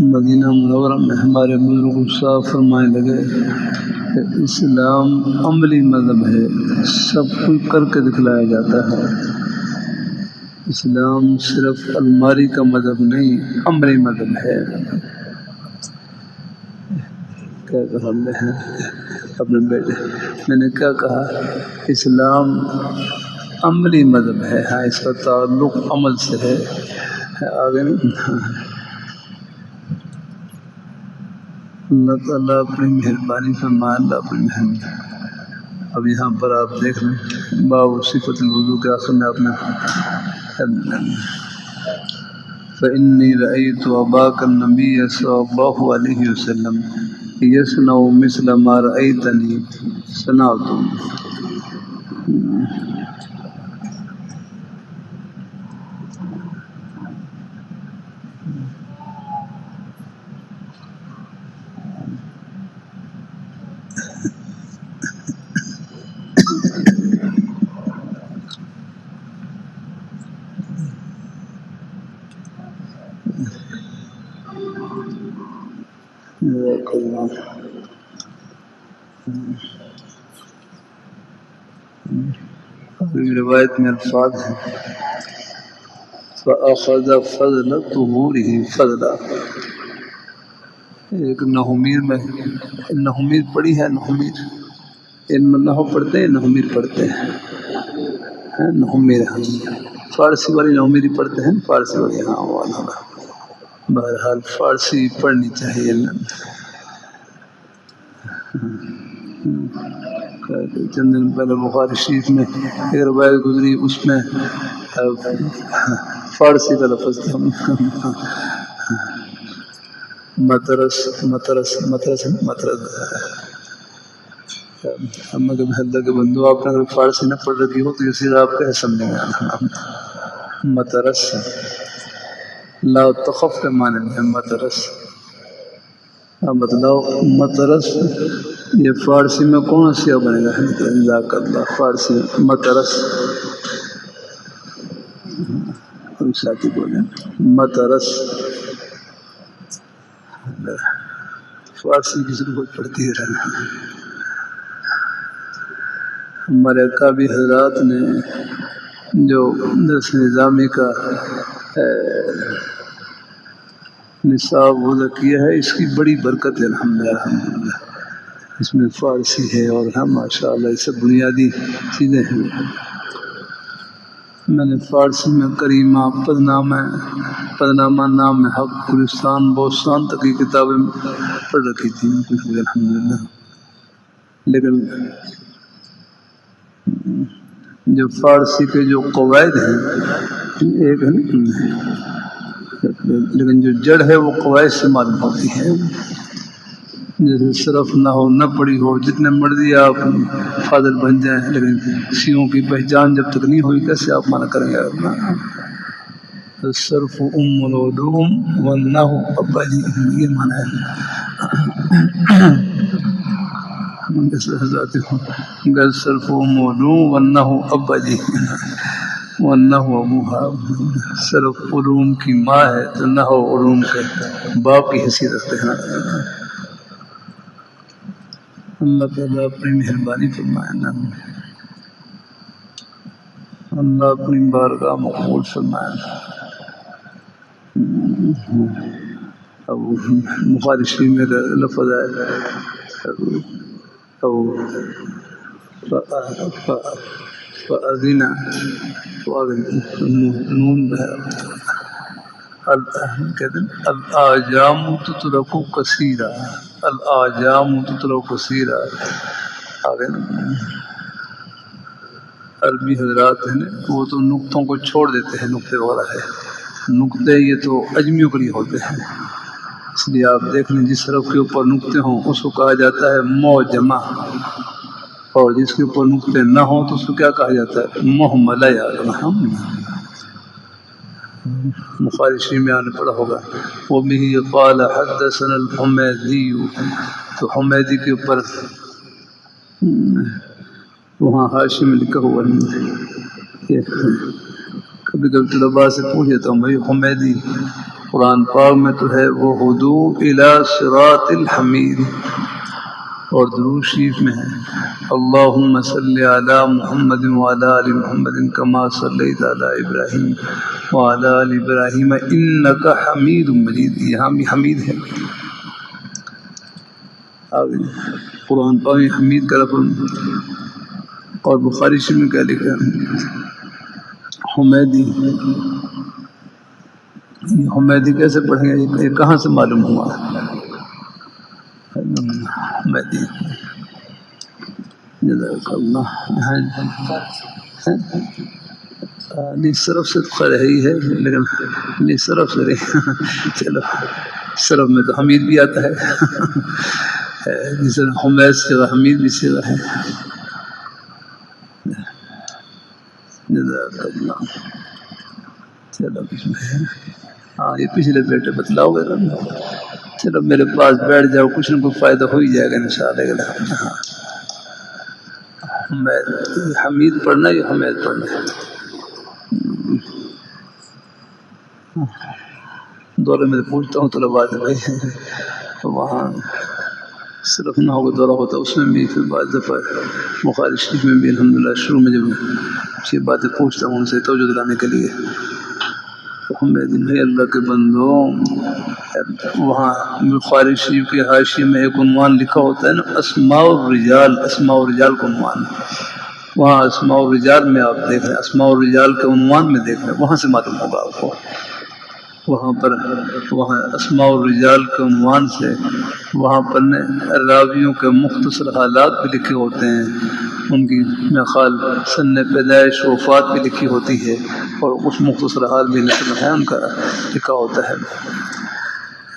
مدینہ منورہ میں ہمارے بزرگ صاحب فرمائے لگے کہ اسلام عملی مذہب ہے، سب کچھ کر کے دکھلایا جاتا ہے۔ اسلام صرف الماری کا مذہب نہیں، عملی مذہب ہے۔ کیا کہا میں نے اپنے بیٹے، میں نے کیا کہا؟ اسلام عملی مذہب ہے، ہاں اس کا تعلق عمل سے ہے۔ آگے اللہ تعالیٰ اپنی مہربانی فرمائے، اللہ اپنی مہربانی۔ اب یہاں پر آپ دیکھ لیں باب صفت الوضو کے آخر میں اپنا فإنی رأیت أباک النبی صلی اللہ علیہ وسلم یصنع مثل ما رأیتنی صنعت۔ روایت میں الفاظ ہیں فَأَخَذَ فَضْلَ طُهُورِهِ فَضْلًا۔ ایک نحومیر میں، نحومیر پڑھی ہے، نحومیر علم نحو پڑھتے ہیں، نحومیر پڑھتے ہیں، نحومیر فارسی والی نحومیری پڑھتے ہیں، فارسی والی ہاں والا۔ بہرحال فارسی پڑھنی چاہیے۔ چند دن پہلے بخاری شریف میں ایک روایت گزری، اس میں فارسی کا لفظ تھا مترس مترس مترس مترس۔ ہم اللہ کے بندو، آپ نے اگر فارسی نہ پڑھ رکھی ہو تو یہ سیدھا آپ کیسے سمجھیں گے؟ مترس لا تخف کے معنی میں مترس۔ مطلب مترس یہ فارسی میں کون سی بنے گا؟ جزاک اللہ، فارسی مترس ساتھی بولے مترس، فارسی کی ضرورت پڑتی ہے۔ ہمارے اکابر حضرات نے جو درس نظامی کا نصاب وضع کیا ہے، اس کی بڑی برکت ہے الحمدللہ۔ اس میں فارسی ہے اور ہم ماشاءاللہ اس سے بنیادی چیزیں ہیں۔ میں نے فارسی میں کریمہ، پدنامہ، نام حق، گلستان، بوستان تک کی کتابیں پڑھ رکھی تھیں کچھ الحمدللہ۔ لیکن جو فارسی کے جو قواعد ہیں ایک ہے نا، لیکن جو جڑ ہے وہ قواعد سے معلوم ہوتی ہے۔ جیسے صرف نہ ہو، نہ پڑھی ہو، جتنے مرضی آپ فاضل بن جائیں، لیکن سیوں کی پہچان جب تک نہیں ہوئی کیسے آپ مانا کریں گے؟ صرف ام العلوم والنحو ابا جی، یہ مانا ہے۔ گر صرف ام العلوم والنحو ابا جی، والنحو ابوہا۔ صرف علوم کی ماں ہے تو نحو علوم کے باپ کی حیثیت رکھتے ہیں۔ اللہ تعالیٰ اپنی مہربانی فرمائے، اللہ اپنی بارگاہ مقبول فرمائے۔ اب بخاری شریف میں لفظ ہے فَأَذِنَ نون کہتے ہیں الآجام تترک کثیرا، الآجام تترک کثیرا۔ آگے عربی حضرات ہیں وہ تو نقطوں کو چھوڑ دیتے ہیں، نقطے وغیرہ ہے، نقطے یہ تو اجمیوں کے لیے ہوتے ہیں، اس لیے آپ دیکھ لیں جس حرف کے اوپر نقطے ہوں اس کو کہا جاتا ہے معجمہ، اور جس کے اوپر نقطے نہ ہوں تو اس کو کیا کہا جاتا ہے؟ مہملہ۔ یاد رکھنا، بخاری شریف میں آنے پڑا ہوگا وَبِهِ قَالَ حَدَّثَنَا الْحُمَيْدِيُّ، تو حمیدی کے اوپر وہاں حاشی میں لکھا ہوا ہے۔ کبھی کبھی طلباء سے پوچھ لیتا ہوں بھائی حمیدی قرآن پاک میں تو ہے وہ ہدو الی صراط الحمید، اور درود شریف میں ہے اللہم صلی علی محمد وعلی آل محمد کما صلیت علی ابراہیم وعلی آل ابراہیم انک حمید مجید، یہاں بھی حمید ہے۔ آگے قرآن پاک میں حمید کا لفظ، اور بخاری شریف میں کیا لکھا ہے؟ حمیدی، حمیدی کیسے پڑھیں گے؟ یہ کہاں سے معلوم ہوا؟ حمیدی جزاک اللہ، نہیں صرف سے تو خیر ہی ہے، لیکن نہیں صرف سے نہیں، چلو صرف میں تو حمید بھی آتا ہے، جسے حمید سے حمید بھی سیدھا ہے۔ جزاک اللہ، چلو ہاں یہ پچھلے بیٹے بتلاؤ گے نا، چلو میرے پاس بیٹھ جاؤ، کچھ نہ کچھ فائدہ ہو ہی جائے گا انشاءاللہ۔ ہاں حمید پڑھنا یا حمید پڑھنا ہے؟ دورے میں پوچھتا ہوں طلباء سے، بھائی وہاں صرف نہ ہوگا دورہ ہوتا، اس میں بھی پھر بعض دفعہ بخاری شریف میں بھی الحمدللہ شروع میں جب یہ باتیں پوچھتا ہوں ان سے توجہ دلانے کے لیے، حمید بھائی اللہ کے بندو، وہاں بخاری شریف کے حاشیے میں ایک عنوان لکھا ہوتا ہے نا، اسماء الرجال، اسماء الرجال کا عنوان، وہاں اسماء الرجال میں آپ دیکھ رہے ہیں، اسماء الرجال کے عنوان میں دیکھ رہے ہیں، وہاں سے معلوم ہوگا آپ کو، وہاں پر وہاں اسماء الرجال کے عنوان سے وہاں پر راویوں کے مختصر حالات بھی لکھے ہوتے ہیں، ان کی خیال سن پیدائش وفات بھی لکھی ہوتی ہے، اور اس مختصر حال بھی ہے ان کا لکھا ہوتا ہے،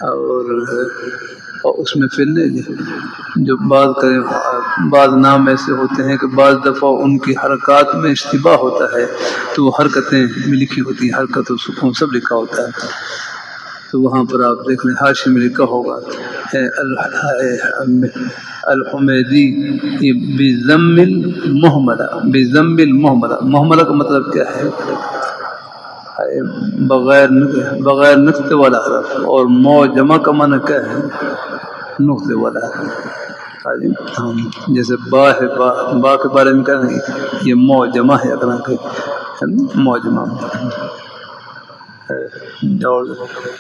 اور اس میں پھر جو بعض نام ایسے ہوتے ہیں کہ بعض دفعہ ان کی حرکات میں اشتباہ ہوتا ہے، تو وہ حرکتیں بھی لکھی ہوتی ہیں، حرکت و سکون سب لکھا ہوتا ہے، تو وہاں پر آپ دیکھ لیں حاشیے میں لکھا ہوگا الحمیدی بضم المہملہ، بضم المہملہ، مہملہ کا مطلب کیا ہے؟ بغیر نقطے والا حرف، اور مو جمع کا معنی کیا ہے؟ نقطے والا حرف، جیسے با ہے، با کے بارے میں کہنا ہے یہ مو جمع ہے، اگر مو جمع، اور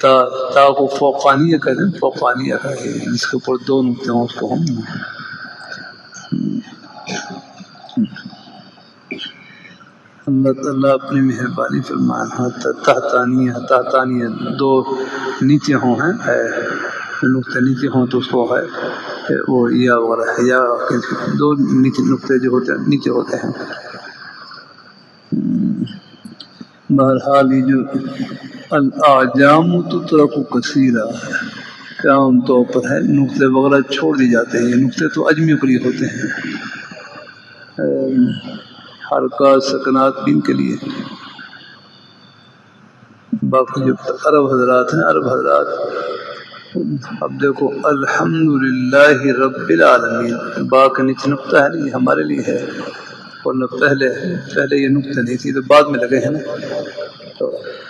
تا کو فوقانیہ کہتے ہیں، فوقانیہ کہتے ہیں جس کے اوپر دو نقطے ہوں اس کو ہم اللہ تعالیٰ اپنی مہربانی فرمائے، تحتانیہ دو نیچے ہوں ہیں، نقطے نیچے ہوں تو اس کو ہے وہ یا وغیرہ ہے، یا دو نیچے نقطے جو ہوتے ہیں نیچے ہوتے ہیں۔ بہرحال یہ جو الاعجام تترک کثیرہ کہ عام طور پر ہے نقطے وغیرہ چھوڑ دی جاتے ہیں، یہ نقطے تو اجمیوں کے لیے ہوتے ہیں، حرکات سکنات ان کے لیے، باقی جو عرب حضرات ہیں، عرب حضرات اب دیکھو الحمدللہ رب العالمین، با کا نیچے نقطہ ہے نا، یہ ہمارے لیے ہے، ورنہ پہلے یہ نقطہ نہیں تھی تو بعد میں لگے ہیں نا،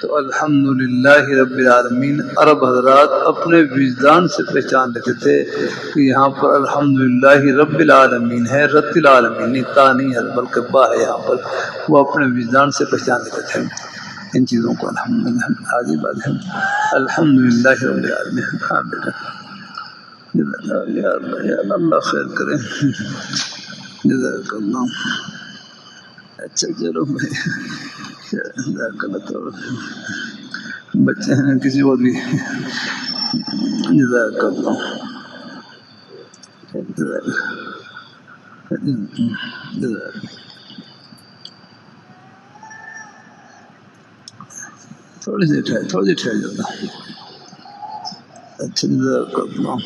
تو الحمدللہ رب العالمین عرب حضرات اپنے وجدان سے پہچان لیتے تھے کہ یہاں پر الحمدللہ رب العالمین ہے، رت العالمین نہیں، تا نہیں ہے بلکہ با ہے، یہاں پر وہ اپنے وجدان سے پہچان لیتے تھے ان چیزوں کو۔ الحمدللہ آگے بات ہے الحمدللہ رب العالمین۔ ہاں بیٹا یا اللہ خیر کرے، جزاک اللہ۔ اچھا چلو بھائی، بچے ہیں کسی اور بھی، جزاک اللہ، تھوڑی سی ٹھہر جاتا۔ اچھا جزاک اللہ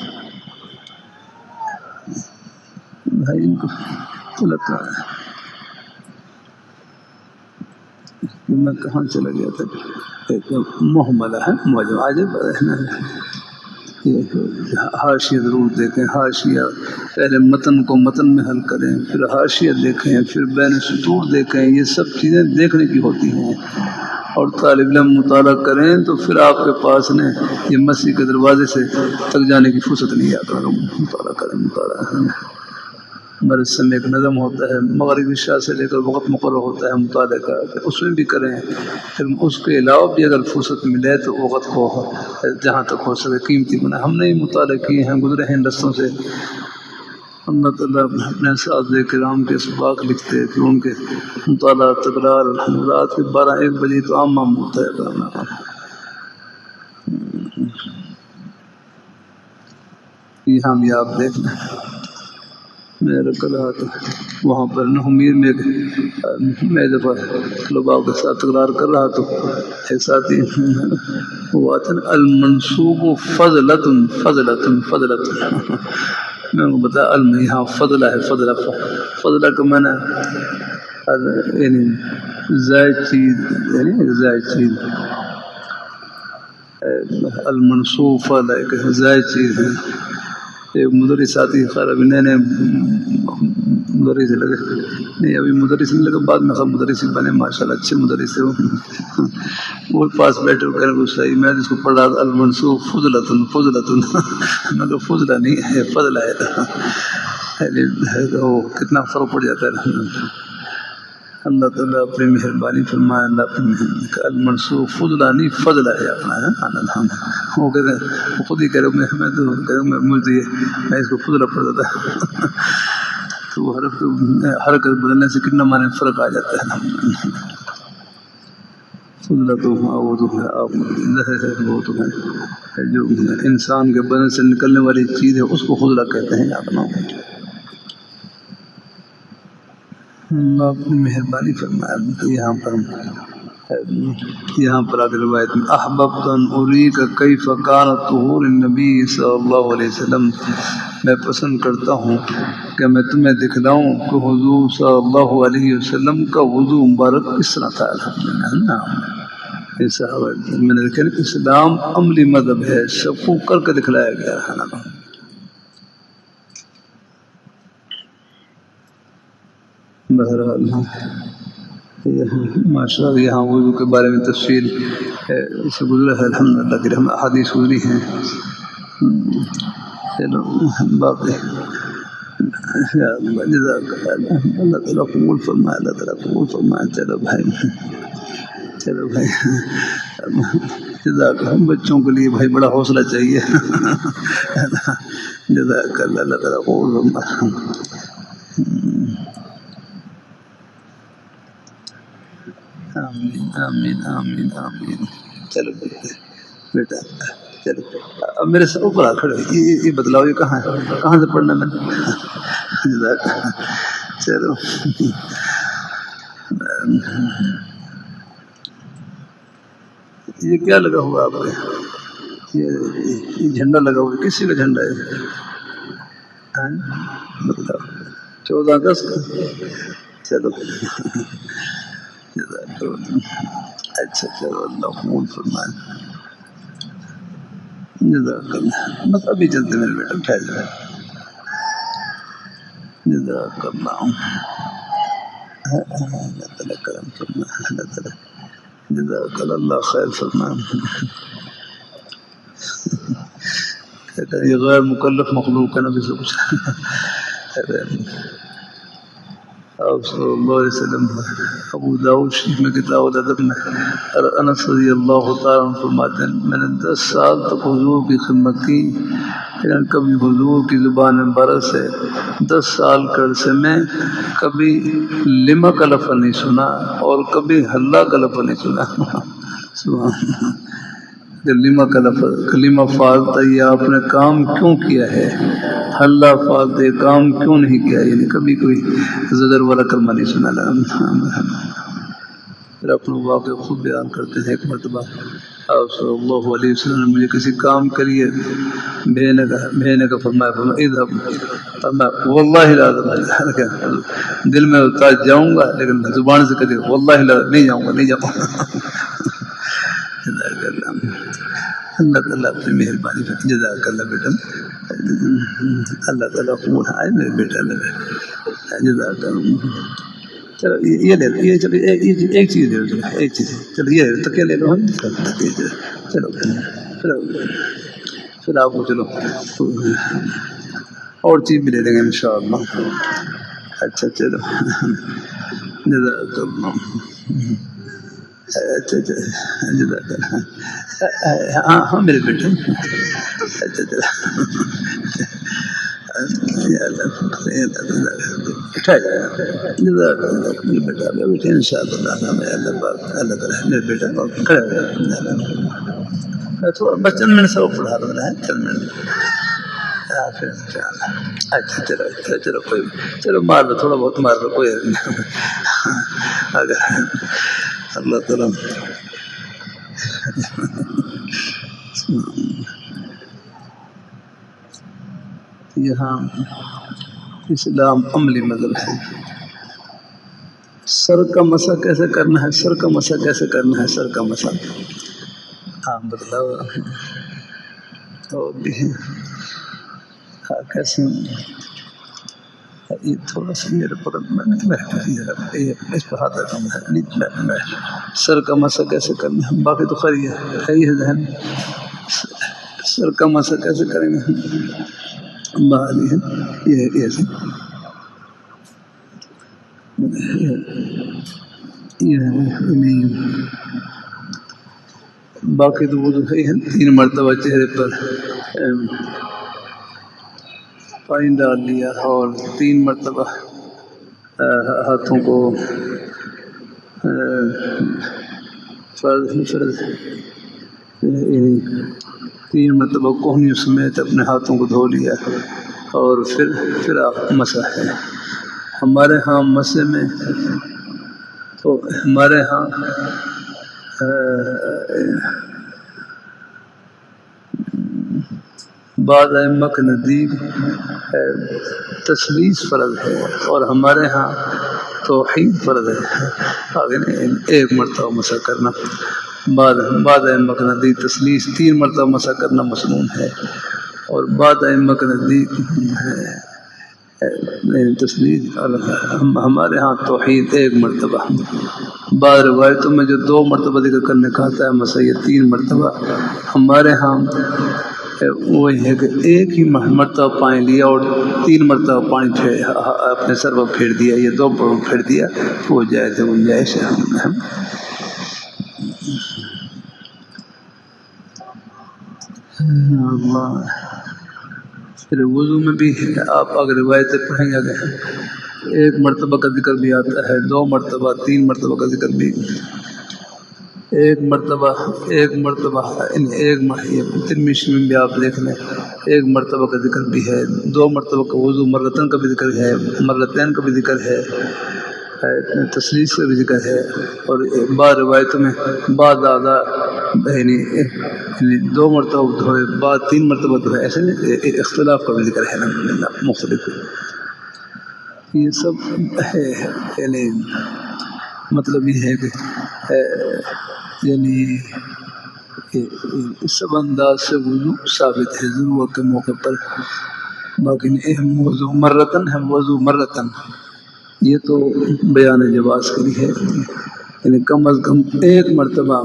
بھائی، ان کو لگتا ہے میں کہاں چلا گیا تھا، ایک محملہ ہے موجود آج حاشیہ ضرور دیکھیں، حاشیہ پہلے متن کو متن میں حل کریں، پھر حاشیہ دیکھیں، پھر بین سطور دیکھیں، یہ سب چیزیں دیکھنے کی ہوتی ہیں، اور طالب علم مطالعہ کریں تو پھر آپ کے پاس نے یہ مسجد کے دروازے سے تک جانے کی فرصت نہیں آتا. مطالعہ کریں مطالعہ. ہمارے سمے ایک نظم ہوتا ہے مغربی عشاء سے لے کر وقت مقرر ہوتا ہے مطالعے کا, اس میں بھی کریں. پھر اس کے علاوہ بھی اگر فرصت ملے تو وقت کو جہاں تک ہو سکے قیمتی بنائے. ہم نے مطالعے کیے ہیں, گزرے ہیں رستوں سے. اللہ تعالیٰ اپنے اساتذہ کرام کے اسباق لکھتے کہ ان کے مطالعہ تکرار رات کے 12-1 بجے تو عام معمول ہوتا ہے کرنا. یہاں بھی آپ دیکھنا میرا کلا تھا وہاں پر نہمیر میں دفعہ طلباء کے ساتھ تکرار کر رہا تو ایک ساتھی ہوا تھا المنصوب فضلتن فضلتن فضلتن. میں نے بتایا علم یہاں فضلہ ہے. فضلہ کا معنی یعنی زائد چیز, یعنی زائد چیز. المنصوب فضلہ ایک زائد چیز ہے. ایک مدرس ساتھی خیر ابھی نئے مدرس لگے نہیں, ابھی مدرس نہیں لگا, بعد میں خیر مدرس بنے ماشاء اللہ, اچھے مدرس تھے وہ پاس بیٹھے ہو کہنے کو صحیح. میں جس کو پڑھ رہا تھا المنصوب فضلتن فضلتن, میں تو فضلہ نہیں ہے فضلہ ہے. وہ کتنا فرق پڑ جاتا ہے. اللہ تعالیٰ اپنی مہربانی فرمائے. اللہ اپنی المنصوب فضلہ نہیں فضلہ ہے اپنا. وہ کہتے ہیں وہ خود ہی کہہ رہے میں تو میں اس کو فضلہ پڑھتا تھا. تو وہ حرکت بدلنے سے کتنا معنی فرق آ جاتا ہے. فضلہ تو وہ تو ہے آپ وہ تو ہے جو انسان کے بدن سے نکلنے والی چیز ہے اس کو فضلہ کہتے ہیں. اپنا اللہ اپنی مہربانی فرمائے. یہاں پر آگے روایت میں احببت ان اریک کیف کان طہور النبی صلی اللہ علیہ وسلم, میں پسند کرتا ہوں کہ میں تمہیں دکھلاؤں کہ حضور صلی اللہ علیہ وسلم کا وضو مبارک کس طرح تھا. الحمدللہ میں نے دیکھا اسلام عملی مذہب ہے, سب کو کر کے دکھلایا گیا ہے. بہرحال ماشاء اللہ یہاں وضو کے بارے میں تفصیل سے گزرا ہے الحمدللہ کہ ہم احادیث گزری ہیں. چلو باقی اللہ تعالیٰ قبول فرمائے, اللہ تعالیٰ قبول فرمائے. چلو بھائی جزاک اللہ. بچوں کے لیے بھائی بڑا حوصلہ چاہیے. جزاک اللہ, اللہ تعالیٰ قبول فرمائے. آمین آمین آمین آمین. چلو بیٹا چلو اب میرے سے اوپر آ کھڑے یہ بتلاؤ یہ کہاں ہے, کہاں سے پڑھنا میں. چلو یہ کیا لگا ہوا آپ کے, یہ جھنڈا لگا ہوا کسی کا جھنڈا ہے بتلاؤ. 14 اگست کا. چلو اچھا چلو اللہ قبول فرمائے. جزاک اللہ. بس ابھی چلتے میرے بیٹا ٹھہر جائے. جزاک اللہ. اللہ تعالیٰ کرم فرمائے. اللہ تعالیٰ جزاک اللہ خیر فرمائے. کہتا ہے یہ غیر مکلف مخلوق ہے نا بھی سب کچھ. آپ صلی اللہ علیہ وسلم ابو داؤد شریف میں کتاب الادب میں انس رضی اللہ تعالیٰ عنہ فرماتے ہیں میں نے 10 سال تک حضور کی خدمت کی, لیکن کبھی حضور کی زبان مبارک سے 10 سال کے عرصے میں کبھی لما کا لفظ نہیں سنا اور کبھی حلہ کا لفظ نہیں سنا. سبحان کلمہ کا لفظ, کلمہ فالتا یہ آپ نے کام کیوں کیا ہے, اللہ فالتا یہ کام کیوں نہیں کیا, یعنی کبھی کوئی زجر والا کلمہ نہیں سنا. پھر اپنے واقعہ خود بیان کرتے ہیں. ایک مرتبہ آپ صلی اللہ علیہ وسلم نے مجھے کسی کام کے لیے بھیجنے کا فرمایا. اذهب واللہ لا اذهب, دل میں اتار جاؤں گا لیکن زبان سے کہتے واللہ لا, نہیں جاؤں گا, نہیں جاؤں گا. اللہ تعالیٰ اپنی مہربانی سے جزاک اللہ بیٹا. اللہ تعالیٰ قبول ہے میرے بیٹا. جزاک اللہ. چلو یہ لے لو، یہ چلو ایک چیز لے لو، ایک چیز چلو یہ تکیہ لے لو ہم، چلو چلو پھر آپ کو چلو اور چیز بھی لے لیں گے انشاءاللہ. اچھا چلو جزاک اللہ. اچھا جزاک اللہ. ہاں ہاں میرے بیٹے. اچھا بیٹے ان شاء اللہ اللہ تعالیٰ میرے بیٹا تھوڑا بس چند منٹ سب پڑھا رہا ہے، چند منٹ. پھر ان شاء اللہ. اچھا چلو چلو کوئی چلو مار لو، تھوڑا بہت مار لو، کوئی اگر اللہ تعالیٰ یہاں اسلام عملی مذہب ہے. سر کا مسح کیسے کرنا ہے، سر کا مسح کیسے کرنا ہے، سر کا مسح ہاں بتلاؤ اور بھی ہاں کیسے. یہ تھوڑا سا میرے اس پہ ہاتھ رکھنا ہے. سر کا مسح کیسے کرنا ہے، باقی تو خیر ہے ہی ہے ذہن. سر کا مسح کیسے کریں گے، باہر ہے یہ ایسے باقی تو وہ ہے 3 مرتبہ چہرے پر پانی ڈال لیا اور 3 مرتبہ ہاتھوں کو فرض 3 مرتبہ کوہنیوں سمیت اپنے ہاتھوں کو دھو لیا اور پھر آپ مسح ہے. ہمارے ہاں مسح میں تو ہمارے ہاں بعض ائمہ کے نزدیک تثلیث فرض ہے اور ہمارے ہاں توحید فرض ہے. آگے ایک مرتبہ مسح کرنا. بعض ائمہ کے نزدیک تثلیث 3 مرتبہ مسح کرنا مسنون ہے اور بعض ائمہ کے نزدیک تثلیث. ہمارے ہاں توحید 1 مرتبہ. بعض روایتوں میں جو 2 مرتبہ ذکر کرنے کا آتا ہے مسح یہ 3 مرتبہ. ہمارے ہاں وہی ہے کہ ایک ہی مرتبہ پانی لیا اور 3 مرتبہ پانی اپنے سر پر پھیر دیا، یہ 2 پر پھیر دیا وہ جائز ہے، گنجائش ہے. پھر وضو میں بھی آپ اگر روایتیں پڑھیں گے 1 مرتبہ کا ذکر بھی آتا ہے، 2 مرتبہ 3 مرتبہ کا ذکر بھی، 1 مرتبہ ترمذی میں بھی آپ دیکھ لیں 1 مرتبہ کا ذکر بھی ہے، 2 مرتبہ کا وضو مرتين کا بھی ذکر ہے، مرتين کا بھی ذکر ہے، تثلیث کا بھی ذکر ہے. اور بعض روایتوں میں بعض یعنی 2 مرتبہ دھوئے، بعض 3 مرتبہ دھوئے، ایسے نہیں اختلاف کا بھی ذکر ہے مختلف. یہ سب ہے یعنی مطلب یہ ہے کہ یعنی سب انداز سے وضو ثابت ہے ضرورت کے موقع پر. باقی وضو مرتن ہے، وضو مرتن یہ تو بیان جواز کے لیے ہے، یعنی کم از کم 1 مرتبہ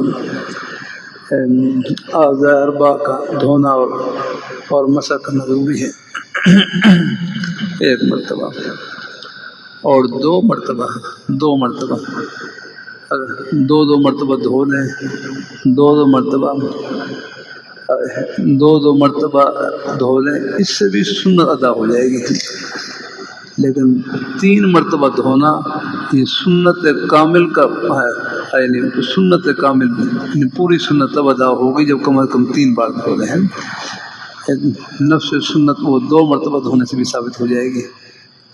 اعضاء 4 کا دھونا اور مسح کرنا ضروری ہے. 1 مرتبہ اور 2 مرتبہ دو مرتبہ دھو لیں، 2 مرتبہ دھو لیں، اس سے بھی سنت ادا ہو جائے گی. لیکن 3 مرتبہ دھونا یہ سنت کامل کا یعنی سنت کامل یعنی پوری سنت اب ادا ہوگی جب کم از کم 3 بار دھو رہے ہیں. نفس سنت وہ 2 مرتبہ دھونے سے بھی ثابت ہو جائے گی.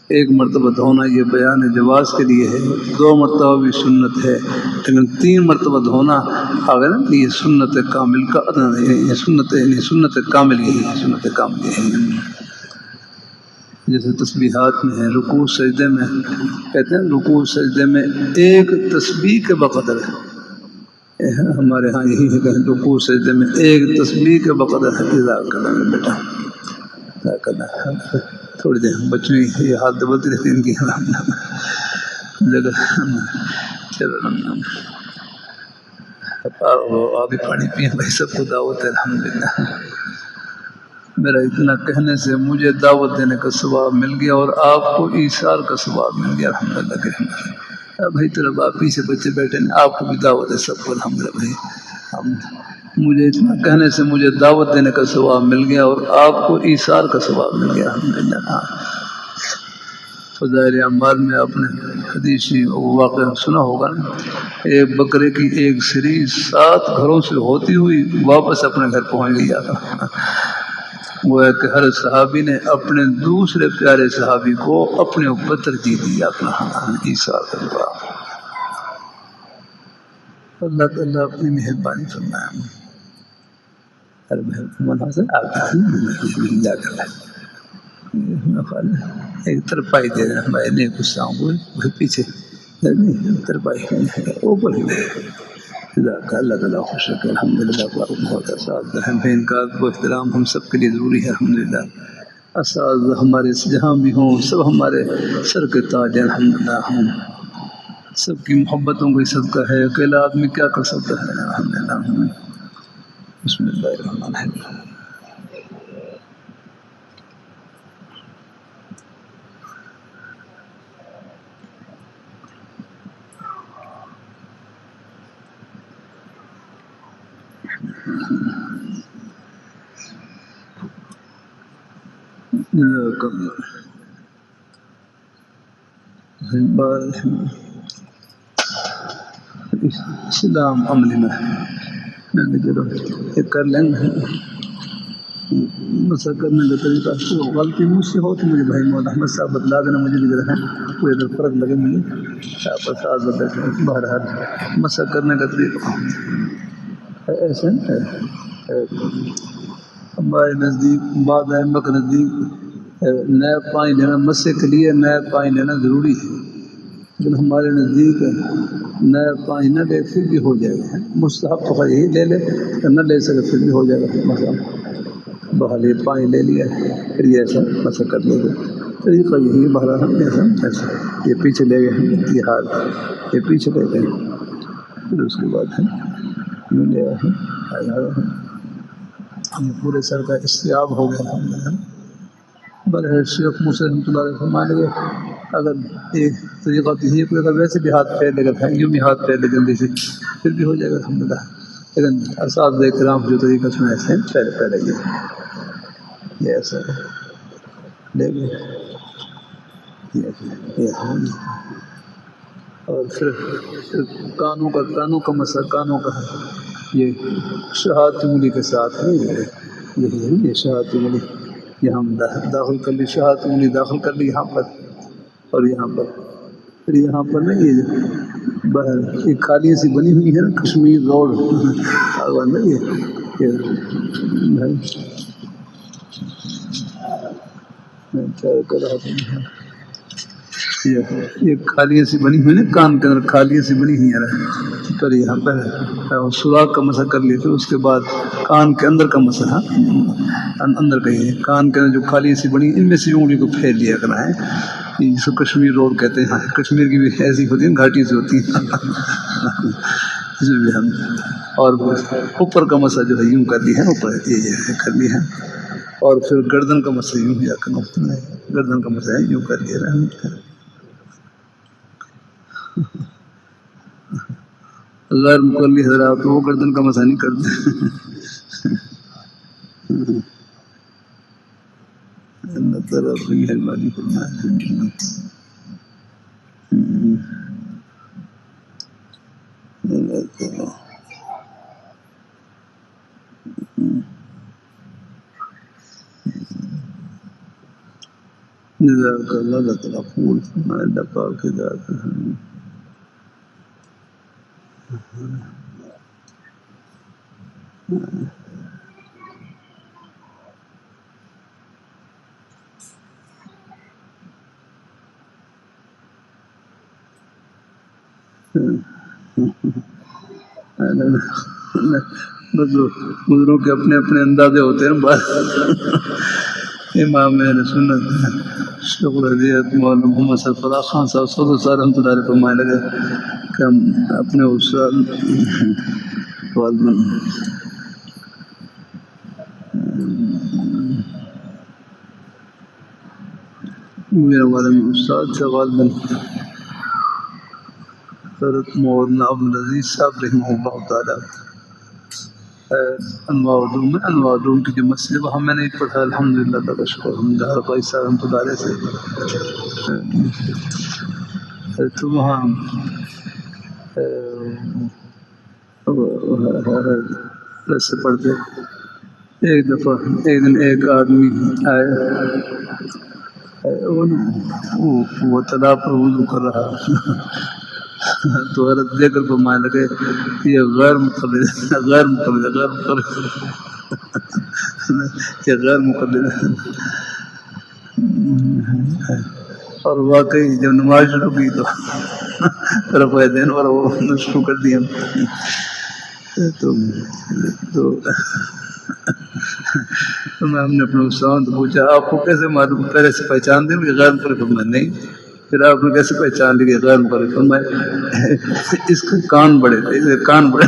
1 مرتبہ دھونا یہ بیان جواز کے لیے ہے، 2 مرتبہ بھی سنت ہے، لیکن 3 مرتبہ دھونا اگر یہ سنت کامل کا سنت کامل یہی ہے، سنت کامل یہی ہے. جیسے تسبیحات میں ہے، رکوع سجدے میں کہتے ہیں رکوع سجدے میں 1 تسبیح کے بقدر ہے. ہمارے ہاں یہی ہے کہ رکوع سجدے میں 1 تسبیح کے بقدر ہے. جزاک اللہ بیٹا، جزاک اللہ. تھوڑی دیر بچوں یہ ہاتھ دبلتی رہتی ان کی. جگہ چلو آگے پانی پیے بھائی، سب کو دعوت ہے الحمدللہ۔ میرا اتنا کہنے سے مجھے دعوت دینے کا ثواب مل گیا اور آپ کو ایثار کا ثواب مل گیا الحمدللہ کہ بھائی تیرا باپ پیچھے بچے بیٹھے ہیں، آپ کو بھی دعوت ہے سب کو الحمدللہ بھائی۔ مجھے اتنا کہنے سے مجھے دعوت دینے کا ثواب مل گیا اور آپ کو ایثار کا ثواب مل گیا الحمدللہ۔ فضائل اعمال میں آپ نے حدیثی واقعہ سنا ہوگا نا، ایک بکرے کی ایک سری 7 گھروں سے ہوتی ہوئی واپس اپنے گھر پہنچ گیا تھا۔ وہ ہے کہ ہر صحابی نے اپنے دوسرے پیارے صحابی کو اپنے اوپر ترجیح دی اپنا ایثار کا ثواب۔ اللہ تعالیٰ اپنی مہربانی فرمائے۔ ہر مہربان سے جا کر ایک طرفائی دے رہے ہیں بھائی، نہیں غصہ ہوں پیچھے طرفائی اوپر ہی اللہ تعالیٰ خوش رکھے الحمدللہ۔ بہت اساتذہ ہیں ان کا احترام ہم سب کے لیے ضروری ہے الحمدللہ۔ اساتذہ ہمارے جہاں بھی ہوں سب ہمارے سر کے تاج ہیں الحمدللہ۔ ہم سب کی محبتوں کا صدقہ ہے، اکیلا آدمی کیا کر سکتا ہے الحمدللہ۔ بسم اللہ الرحمن الرحیم۔ اسلام عمل میں چلو ایک کر لیں گے مسئلہ کرنے کا طریقہ۔ تو غلطی مجھ سے ہو تو مجھے بھائی مولانا احمد صاحب بتلا دینا، مجھے بھی ذرا ہے کوئی اگر فرق لگے مجھے آپ آزاد بیٹھے۔ بہرحال مسئلہ کرنے کا طریقہ ایسے ہمارے نزدیک بعض ائمہ کے نزدیک نیا پانی لینا مسئلے کے لیے نیا پانی لینا ضروری ہے، لیکن ہمارے نزدیک نیا پانی نہ لے پھر بھی ہو جائے گا، مستحب تو یہی لے لے، نہ لے سکے پھر بھی ہو جائے گا مسئلہ۔ بہرحال یہ پانی لے لیا پھر یہ ایسا مسئلہ کر لے گا، طریقہ یہی ہے۔ بہرحال ہم ایسا یہ پیچھے لے گئے، یہ ہاتھ یہ پیچھے لے گئے، پھر اس کے بعد ہے لے آئے یہ پورے سر کا استیاب ہو گیا الحمدللہ۔ بہرحال شیخ موسیٰ رحمۃ اللہ علیہ فرمانے لگے اگر ایک طریقہ تو یہ کوئی اگر ویسے بھی ہاتھ پھیر لے گا یوں بھی ہاتھ پھیر لے جلدی سے پھر بھی ہو جائے گا الحمدللہ، لیکن اساتذہ کرام جو طریقہ سنا ایسے پہلے یہ ایسا لے گئے اور پھر کانوں کا مسئلہ، کانوں کا یہ شہادت انگلی کے ساتھ ہے، یہ شہادت انگلی یہاں داخل کر لی، شہادت انگلی داخل کر لی یہاں پر اور یہاں پر، پھر یہاں پر نا یہ باہر ایک خالی سی بنی ہوئی ہے نا کشمیر روڈ نا یہ کر رہا تھا یہ خالی سی بنی ہوئی نا کان کے اندر خالی سی بنی ہوئی ہے، پھر یہاں پر سوراخ کا مسئلہ کر لیے، پھر اس کے بعد کان کے اندر کا مسئلہ اندر کا یہ کان کے اندر جو خالی سی بنی ان میں سے انگلی کو پھیر لیا کرنا ہے، جس کو کشمیر روڈ کہتے ہیں۔ کشمیر کی بھی ایسی ہوتی ہے گھاٹی سے ہوتی ہے اس میں بھی ہم اور اوپر کا مسئلہ جو ہے یوں کر لی ہے، اوپر یہ کر لی ہے، اور پھر گردن کا مسئلہ یوں جا کر گردن کا مسئلہ یوں کر لیا۔ غیر مقلی حضرات وہ گردن کا مسئلہ نہیں کرتے، اللہ تعالیٰ اپنی مہربانی فرمائے۔ جزاک اللہ تعالیٰ قبول فرمائے، اللہ پاک ہدایت ہے۔ بزرگوں کے اپنے اپنے اندازے ہوتے ہیں، امام اہل سنت شیخ الحدیث مولانا محمد سرفراز خان صاحب صاحب رحمۃ اللہ علیہ فرمانے لگے کہ ہم اپنے استاد میرے والد استاد سے غالباً حضرت مولانا عبدالعزیز صاحب رحمہ اللہ تعالیٰ انواع علوم کی جو مسئلے وہاں میں نے پڑھا الحمدللہ تعالیٰ شکر الحمد للہ قاضی صاحب رحمۃ اللہ علیہ سے تو وہاں سے پڑھتے ایک دفعہ ایک دن ایک آدمی آئے وہ تالاب پر وضو کر رہا تو حضرت دے کر فرمانے لگے یہ غیر مقلد یہ غیر مقلد اور واقعی جب نماز شروع کی تو رفع دین اور وہ شروع کر دیا تو میں ہم نے اپنے استاد سے پوچھا آپ کو کیسے معلوم پہلے سے پہچان دیں کہ غیر مقلد فرمایا نہیں پھر آپ نے کیسے پہچان لی کہ غیر مقلد فرمایا اس کے کان بڑے تھے کان بڑے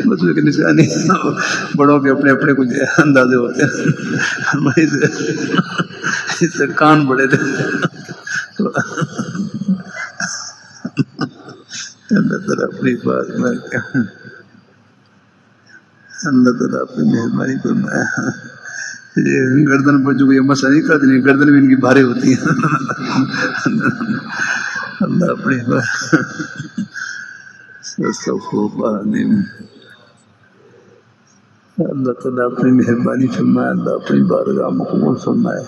مسئلے کی نشانی بڑوں کے اپنے اپنے کچھ اندازے ہوتے ہیں اس سے کان بڑے تھے اللہ تعالیٰ اپنی بات میں اللہ تعالیٰ اپنی مہربانی فرمایا یہ گردن پر جو یہ مسئلہ نہیں کرتی نہیں گردن بھی ان کی بھاری ہوتی ہے اللہ اپنی اللہ تعالیٰ اپنی مہربانی فرمائے اللہ اپنی بارگاہ مقبول فرمائے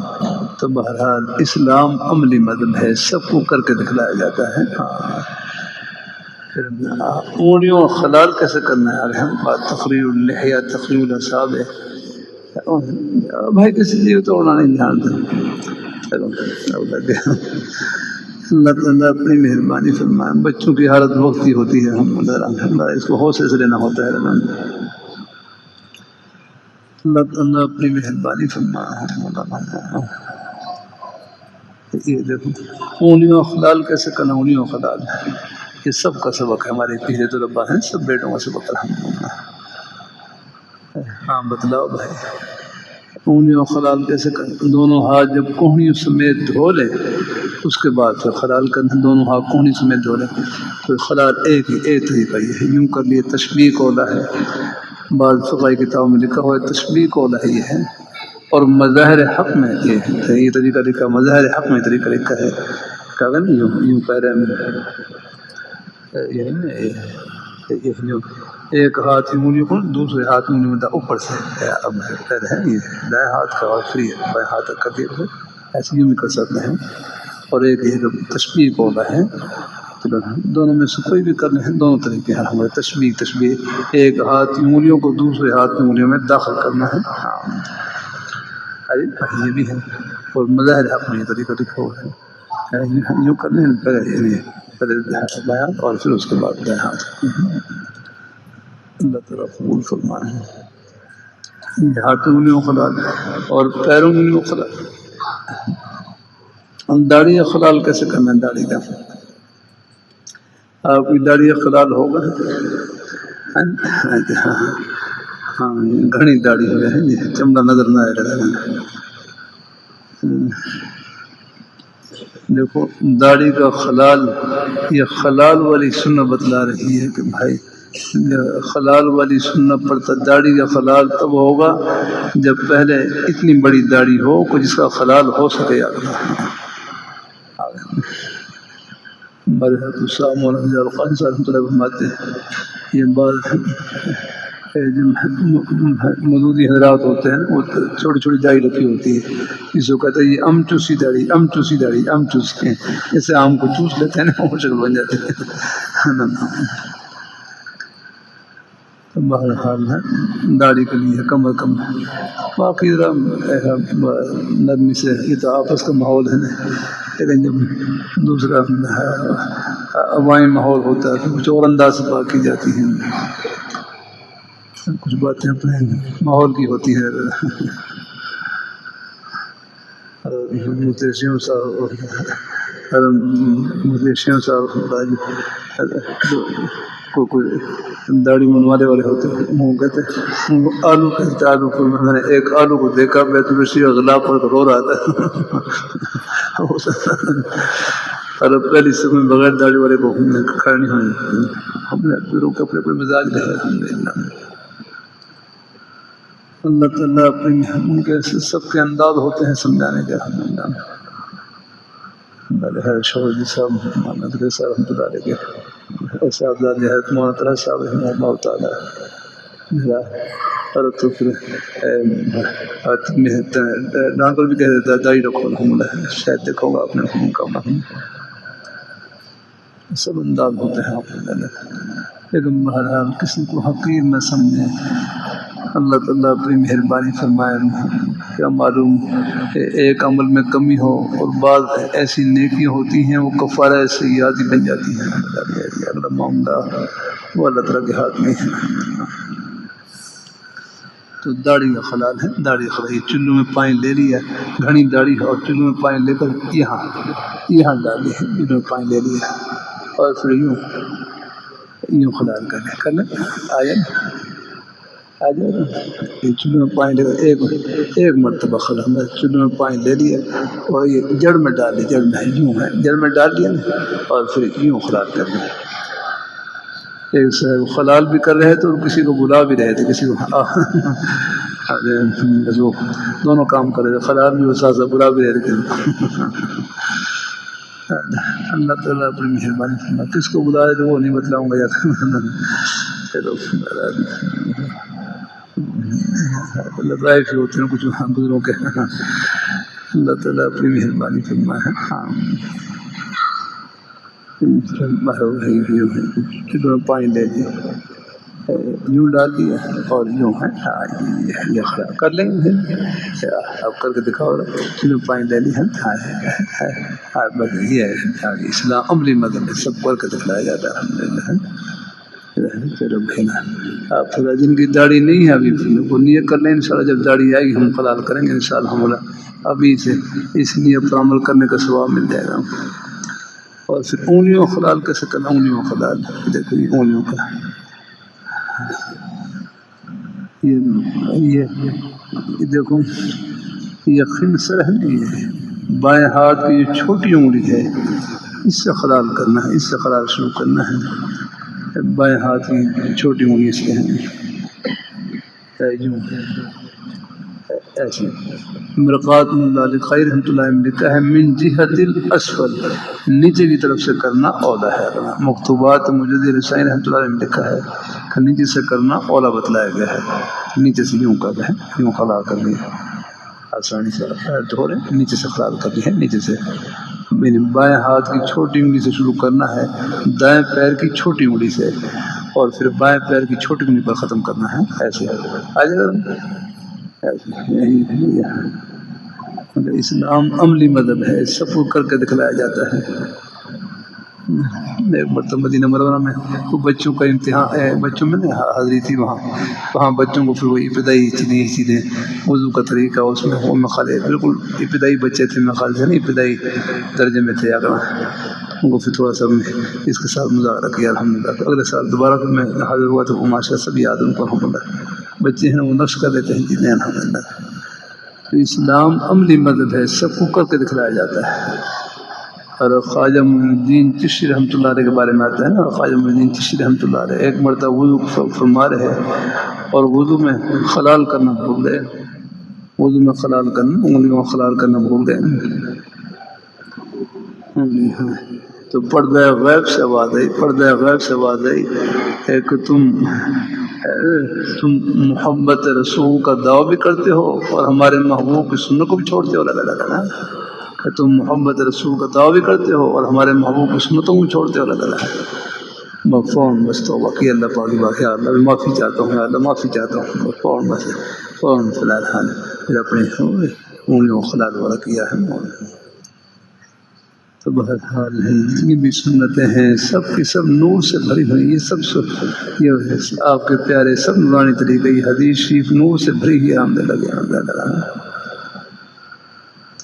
تو بہرحال اسلام عملی مذہب ہے سب کو کر کے دکھلایا جاتا ہے پھر اونگلیوں خلال کیسے کرنا ہے تقریر اللحیہ تقریر الاصابع بھائی کسی چیز توڑنا نہیں جانتے اللہ تعالیٰ اپنی مہربانی فرمائے بچوں کی حالت وقت کی ہوتی ہے اللہ اس کو حوصلے سے لینا ہوتا ہے اللہ تعالیٰ اپنی مہربانی فرمائے یہ دیکھو اونگلیوں خلال کیسے کرنا اونگلیوں خلال یہ سب کا سبق ہے ہمارے پیچھے طلباء ہیں سب بیٹوں کا سبق الحمدللہ ہاں بتلاؤ بھائی اونگلیوں خلال کیسے کرنا دونوں ہاتھ جب کوہنیوں سمیت دھو لیں اس کے بعد پھر خلال کرنا دونوں ہاتھ کوہنی سمیت دھو لیں پھر خلال ایک طریقہ یہ ہے یوں کر لیے تشبیہ قولہ ہے بعض فقہی کتابوں میں لکھا ہوا ہے تشبیہ قولہ ہے یہ ہے اور مظاہر حق میں یہ طریقہ لکھا مظاہر حق میں طریقہ لکھا ہے کہا نا یوں پہرے میں ایک ہاتھ کی انگلیوں کو دوسرے ہاتھ کی انگلیوں میں اوپر سے اب ہے یہ دائیں ہاتھ کا اور فری ہے بائیں ہاتھ کر دیا ایسے یوں بھی کر سکتے ہیں اور ایک یہ تشبیہ قولہ ہے دونوں میں سے کوئی بھی کرنے ہیں دونوں طریقے ہیں ہمارے تشبیہ ایک ہاتھ کی انگلیوں کو دوسرے ہاتھ کی انگلیوں میں داخل کرنا ہے یہ بھی ہے اور مظاہر حق میں یہ طریقہ لکھا ہوا ہے یوں کرنے ہیں پہلے بایاں اور پھر اس کے بعد دائیں ہاتھ اللہ تعالیٰ قبول فرمائے ہاتھ انگلیوں خلال اور پیروں انگلیوں خلال داڑھی خلال کیسے کرنا ہے داڑھی کا آپ کی داڑھی خلال ہوگا ہاں گھنی داڑھی ہو جائے چمڑا نظر نہ آئے گا دیکھو داڑھی کا خلال یہ خلال والی سنت بتلا رہی ہے کہ بھائی خلال والی سنت پڑتا داڑھی کا خلال تب ہوگا جب پہلے اتنی بڑی داڑھی ہو کہ جس کا خلال ہو سکے یہ بات مودودی حضرات ہوتے ہیں وہ چھوٹی چھوٹی داڑھی رکھی ہوتی ہے اس کو کہتے ہیں یہ ام چوسی داڑھی جیسے آم کو چوس لیتے ہیں نا وہ شکل بن جاتی ہے بہرحال ہے داڑھی کے لیے کم از کم باقی نرمی سے یہ تو آپس کا ماحول ہے نا لیکن جب دوسرا عوامی ماحول ہوتا ہے تو کچھ اور انداز سے بات کی جاتی ہے کچھ باتیں اپنے ماحول کی ہوتی ہیں. متیشیوں صاحب کوئی داڑھی منوانے والے ہوتے ہیں، وہ کہتے ہیں آلو کہتے آلو کو. میں نے ایک آلو کو دیکھا بیت الرسی غلاب پر رو رہا تھا. اور پہلی سے بغیر داڑھی والے کو کھڑا نہیں ہوئے. ہم نے اپنے اپنے مزاج لے. اللہ تعالیٰ اپنے ان کے سب کے انداز ہوتے ہیں سمجھانے کے. شوہر صاحب محمد کے صاحب رحمۃ اللہ علیہ کے صاحبزاد حضرت مولانا طلحہ صاحب رحمہ اللہ تعالیٰ اور تو پھر ڈانٹ کر بھی کہہ دیتا ہے داڑھی رکھو الحمد للہ شاید دیکھو گا اپنے خون کا. سب انداز ہوتے ہیں لیکن بہرحال کسی کو حقیر نہ سمجھیں. اللہ تعالیٰ اپنی مہربانی فرمائے. کیا معلوم ایک عمل میں کمی ہو اور بعض ایسی نیکیاں ہوتی ہیں وہ کفارہ سیئات بن جاتی ہیں. اگلا معاملہ وہ اللہ تعالیٰ کے ہاتھ میں ہے. تو داڑھی کا خلال ہے. داڑھی خلال چلو میں پانی لے لیا گھنی داڑھی اور چلو میں پانی لے کر یہاں ڈالی ہے. چلو میں پانی لے لیا اور پھر یوں خلال کر لیں. آیا چلو میں پانی لے کر ایک مرتبہ خلال چلو میں پانی لے لیا اور یہ جڑ میں ڈال لی. جڑ میں یوں ہے جڑ میں ڈال لیا اور پھر یوں خلال کر لیا. ایک خلال بھی کر رہے تھے اور کسی کو بلا بھی رہے تھے. کسی کو دونوں کام کر رہے تھے. خلال بھی وہ ساتھ بلا بھی رہے تھے. اللہ تعالیٰ اپنی مہربانی فرمائے. کس کو بلا رہے تھے وہ نہیں بتلاؤں گا. لطائف ہوتے ہیں کچھ بزرگوں کے. اللہ تعالیٰ اپنی مہربانی فرمائے. پانی لے لیا یوں ڈال دیا اور یوں ہے یہ خراب کر لیں گے. اب کر کے دکھاؤ چلو پانی لے لیا. بس یہ ہے اسلام عملی مذہب ہے. سب کر کے دکھلایا جاتا ہے الحمد للہ. چلو بہنا آپ تھوڑا جن کی داڑھی نہیں ہے ابھی وہ نیت کر لیں. انشاءاللہ جب داڑھی آئے گی ہم خلال کریں گے انشاءاللہ. ہم ابھی سے اس نیت پر عمل کرنے کا ثواب مل جائے گا. اور پھر انگلیوں خلال کیسے کرنا. انگلیوں خلال دیکھو یہ انگلیوں کا یہ دیکھو یہ خنصر ہے. یہ بائیں ہاتھ کی جو چھوٹی انگلی ہے اس سے خلال کرنا ہے. اس سے خلال شروع کرنا ہے. بائیں ہاتھ کی چھوٹی انگلی اس کے ہیں ایسے. مرقات اللہ خیر رحمۃ اللہ علیہ لکھا ہے من جہت الاسفل نیچے کی طرف سے کرنا اولا ہے. مکتوبات مجدد رسائی رحمۃ اللہ علیہ لکھا ہے کہ نیچے سے کرنا اولا بتلایا گیا ہے. نیچے سے یوں کر ہے یوں خلا کر لیا آسانی سے دھو رہے نیچے سے خلال کر لی ہے. نیچے سے بائیں ہاتھ کی چھوٹی انگلی سے شروع کرنا ہے. دائیں پیر کی چھوٹی انگلی سے اور پھر بائیں پیر کی چھوٹی انگلی پر ختم کرنا ہے. ایسے اسلام عملی مذہب ہے. سب کو کر کے دکھلایا جاتا ہے. ایک مرتبہ مدینہ منورہ میں بچوں کا امتحان بچوں میں حاضری تھی. وہاں بچوں کو پھر وہ ابتدائی چیزیں وضو کا طریقہ اس میں وہ مخالف بالکل ابتدائی بچے تھے. مخالف ہے نا ابتدائی درجے میں تھے. اگر ان کو پھر تھوڑا سا اس کے ساتھ مذاکرہ کیا الحمدللہ. اگلے سال دوبارہ پھر میں حاضر ہوا تو وہ ماشاء اللہ سب یاد ان کو الحمدللہ. بچے ہیں وہ نقش کر لیتے ہیں جتنے الحمدللہ. تو اسلام عملی مذہب ہے. سب کو کر کے دکھلایا جاتا ہے. اور خواجہ معین الدین چشتی رحمۃ اللہ علیہ کے بارے میں آتا ہے نا. خواجہ معین الدین چشتی رحمۃ اللہ علیہ ایک مرتبہ وضو فرما رہے اور وضو میں خلال کرنا بھول گئے. وضو میں خلال کرنا انگلیوں میں خلال کرنا بھول گئے. تو پردہ غیب سے آواز آئی کہ تم محبت رسول کا دعویٰ بھی کرتے ہو اور ہمارے محبوب کی سنت کو بھی چھوڑتے ہو. کہ تم محبت رسول کا دعویٰ بھی کرتے ہو اور ہمارے محبوب کی سنتوں کو بھی چھوڑتے ہو. فوراً بس توبہ کی اللہ پاک باقی اللہ معافی چاہتا ہوں. اللہ معافی چاہتا ہوں. فوراً بس فوراً فی الحال پھر اپنے انگلیوں خلال والا کیا ہے. تو بہرحال یہ بھی سنتیں ہیں، سب کی سب نور سے بھری ہوئی، یہ سب یہ آپ کے پیارے سب نورانی طریقے، یہ حدیث شریف نور سے بھری ہوئی آمنے لگے۔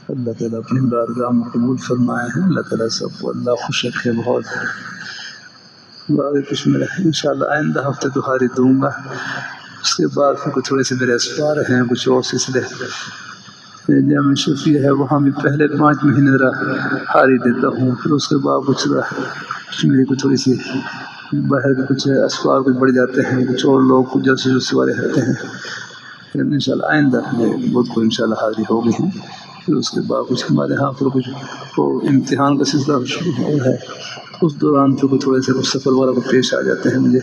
اللہ تعالیٰ اپنی بارگاہ میں قبول فرمائے ہیں، اللہ تعالیٰ سب کو اللہ خوش رکھے۔ بہت باقی کچھ میرا انشاءاللہ آئندہ ہفتے دہاری دوں گا، اس کے بعد پھر کچھ تھوڑے سے میرے اسفار ہیں، کچھ اور سلسلے جامع شفیع ہے، وہاں بھی پہلے 5 مہینے ذرا ہاری دیتا ہوں، پھر اس کے بعد کچھ میری کچھ تھوڑی سی باہر کے کچھ اسفار کچھ بڑھ جاتے ہیں، کچھ اور لوگ کچھ جلسے والے رہتے ہیں، پھر انشاءاللہ آئندہ بہت کو انشاءاللہ حاضری ہو گئی ہیں۔ پھر اس کے بعد کچھ ہمارے ہاں پھر کچھ امتحان کا سلسلہ شروع ہو ہے، اس دوران پھر کچھ تھوڑے سے کچھ سفر وغیرہ کو پیش آ جاتے ہیں مجھے۔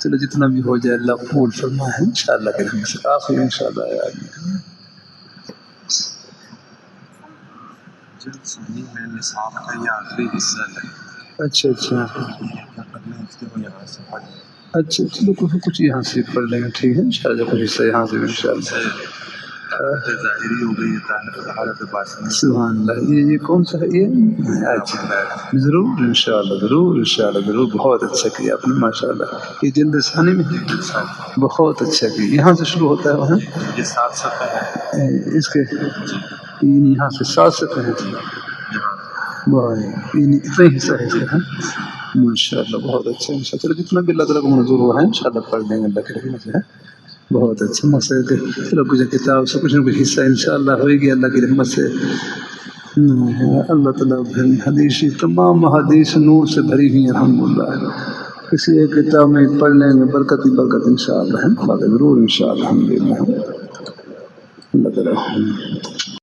چلو جتنا بھی ہو جائے اللہ قبول فرمائے ہیں انشاءاللہ کے رحمت سے، آخری انشاءاللہ ثانی میں نصاب کا یہ آخری حصہ ہے۔ اچھا چلو کچھ یہاں سے پڑھ لیں گے، ٹھیک ہے انشاءاللہ، کچھ حصہ یہاں سے انشاءاللہ۔ ظاہری ہو گئی طہارت باطنی، سبحان اللہ۔ یہ کون سا ہے یہ؟ اچھا ضرور انشاءاللہ، بہت اچھا کیا آپ نے ماشاءاللہ۔ یہ جلد ثانی میں بہت اچھا کیا، یہاں سے شروع ہوتا ہے وہاں یہ 7 صفحے ہیں اس کے، یہاں سے 7 صفحے ہیں، اتنا ہی حصہ ہے اس کا ماشاءاللہ، بہت اچھا انشاءاللہ۔ چلو جتنا بھی اللہ تعالیٰ کو منظور ہوا ہے انشاءاللہ پڑھ لیں گے اللہ کے رحمت سے، بہت اچھا مسئلہ ہے۔ چلو کچھ کتاب سے کچھ نہ کچھ حصہ انشاءاللہ ہوئے گی اللہ کی رحمت سے۔ اللہ تعالیٰ حدیث تمام حدیث نور سے بھری ہوئی ہیں الحمدللہ، کسی ایک کتاب میں پڑھ لیں گے برکت ہی برکت انشاءاللہ ہے، ضرور انشاءاللہ الحمدللہ اللہ تعالیٰ